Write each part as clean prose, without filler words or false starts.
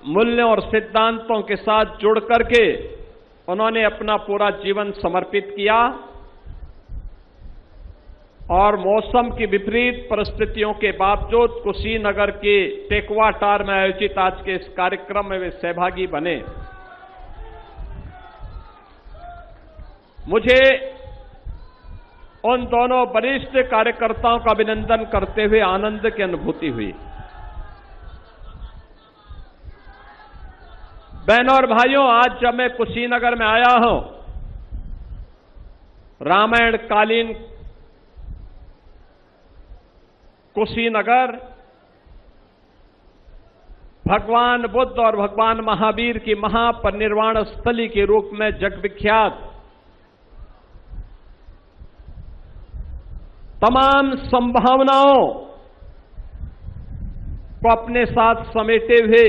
मूल्यों और सिद्धांतों के साथ जुड़ करके उन्होंने अपना पूरा जीवन समर्पित किया और मौसम की विपरीत परिस्थितियों के बावजूद कुशीनगर के टेकवाटार में आयोजित आज के इस कार्यक्रम में वे सहभागी बने। मुझे उन दोनों वरिष्ठ कार्यकर्ताओं का अभिनंदन करते हुए आनंद की अनुभूति हुई। बहनों और भाइयों, आज जब मैं कुशीनगर में आया हूं, रामायण कालीन कुशीनगर भगवान बुद्ध और भगवान महावीर की महापरिनिर्वाण स्थली के रूप में जगविख्यात तमाम संभावनाओं को अपने साथ समेटे हुए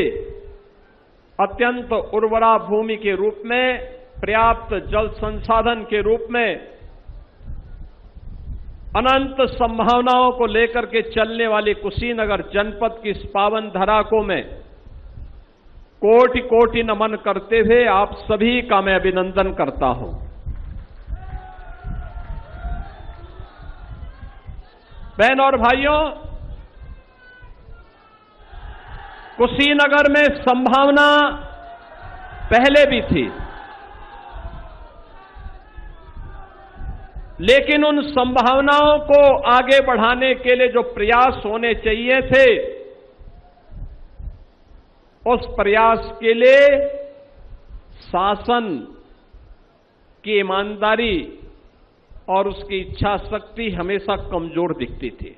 अत्यंत उर्वरा भूमि के रूप में, पर्याप्त जल संसाधन के रूप में, अनंत संभावनाओं को लेकर के चलने वाली कुशीनगर जनपद की इस पावन धरा को मैं कोटि कोटि नमन करते हुए आप सभी का मैं अभिनंदन करता हूं। बहन और भाइयों, कुशीनगर में संभावना पहले भी थी, लेकिन उन संभावनाओं को आगे बढ़ाने के लिए जो प्रयास होने चाहिए थे, उस प्रयास के लिए शासन की ईमानदारी और उसकी इच्छा शक्ति हमेशा कमजोर दिखती थी।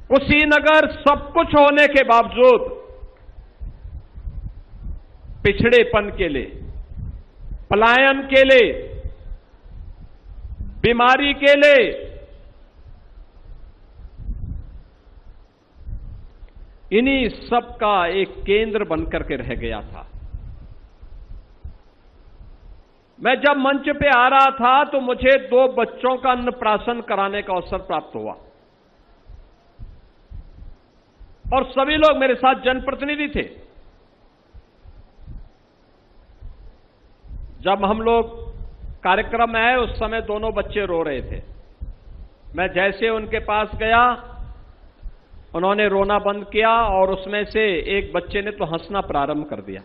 कुशीनगर सब कुछ होने के बावजूद पिछड़ेपन के लिए, पलायन के लिए, बीमारी के लिए, इन्हीं सब का एक केंद्र बनकर के रह गया था। मैं जब मंच पे आ रहा था तो मुझे 2 बच्चों का अन्नप्राशन कराने का अवसर प्राप्त हुआ और सभी लोग मेरे साथ जनप्रतिनिधि थे। जब हम लोग कार्यक्रम में आए उस समय दोनों बच्चे रो रहे थे। मैं जैसे उनके पास गया, उन्होंने रोना बंद किया और उसमें से एक बच्चे ने तो हंसना प्रारंभ कर दिया।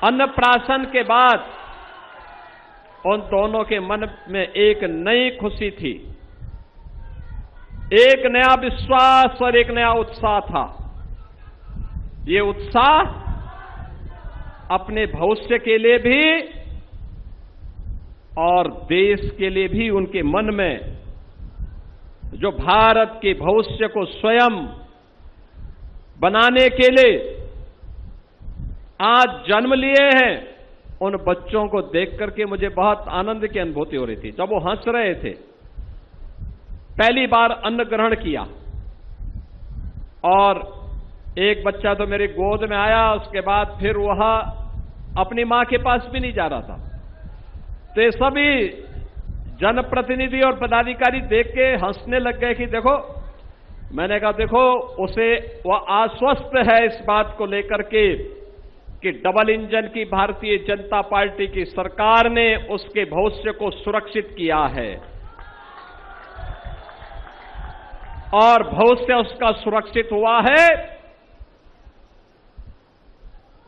अन्नप्राशन के बाद उन दोनों के मन में एक नई खुशी थी, एक नया विश्वास और एक नया उत्साह था। ये उत्साह अपने भविष्य के लिए भी और देश के लिए भी उनके मन में, जो भारत के भविष्य को स्वयं बनाने के लिए आज जन्म लिए हैं, उन बच्चों को देख करके मुझे बहुत आनंद की अनुभूति हो रही थी। जब वो हंस रहे थे, पहली बार अन्न ग्रहण किया और एक बच्चा तो मेरी गोद में आया, उसके बाद फिर वह अपनी मां के पास भी नहीं जा रहा था। तो ये सभी जनप्रतिनिधि और पदाधिकारी देख के हंसने लग गए कि देखो, मैंने कहा देखो, उसे वह आश्वस्त है इस बात को लेकर के कि डबल इंजन की भारतीय जनता पार्टी की सरकार ने उसके भविष्य को सुरक्षित किया है और भविष्य उसका सुरक्षित हुआ है।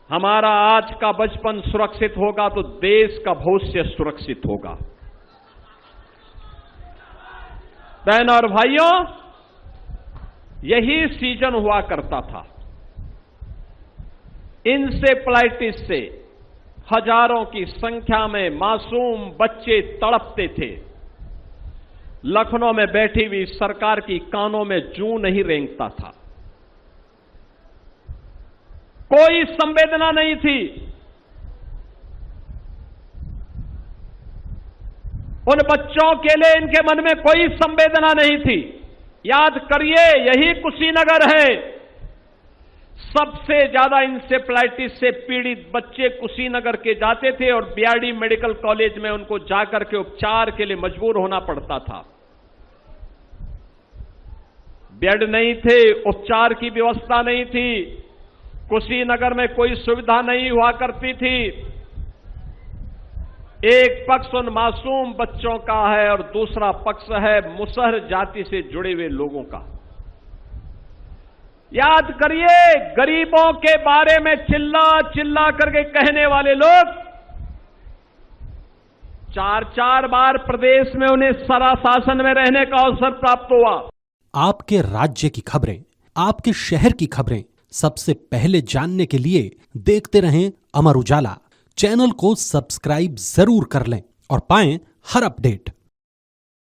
हमारा आज का बचपन सुरक्षित होगा तो देश का भविष्य सुरक्षित होगा। बहनों और भाइयों, यही सीजन हुआ करता था। इंसेफ्लाइटिस से हजारों की संख्या में मासूम बच्चे तड़पते थे। लखनऊ में बैठी हुई सरकार की कानों में जूं नहीं रेंगता था, कोई संवेदना नहीं थी। उन बच्चों के लिए इनके मन में कोई संवेदना नहीं थी। याद करिए, यही कुशीनगर है। सबसे ज्यादा इंसेफ्लाइटिस से पीड़ित बच्चे कुशीनगर के जाते थे और बीआरडी मेडिकल कॉलेज में उनको जाकर के उपचार के लिए मजबूर होना पड़ता था। बेड नहीं थे, उपचार की व्यवस्था नहीं थी, कुशीनगर में कोई सुविधा नहीं हुआ करती थी। एक पक्ष उन मासूम बच्चों का है और दूसरा पक्ष है मुसहर जाति से जुड़े हुए लोगों का। याद करिए, गरीबों के बारे में चिल्ला चिल्ला करके कहने वाले लोग 4-4 बार प्रदेश में उन्हें शासन में रहने का अवसर प्राप्त हुआ। आपके राज्य की खबरें, आपके शहर की खबरें सबसे पहले जानने के लिए देखते रहें अमर उजाला। चैनल को सब्सक्राइब जरूर कर लें और पाएं हर अपडेट।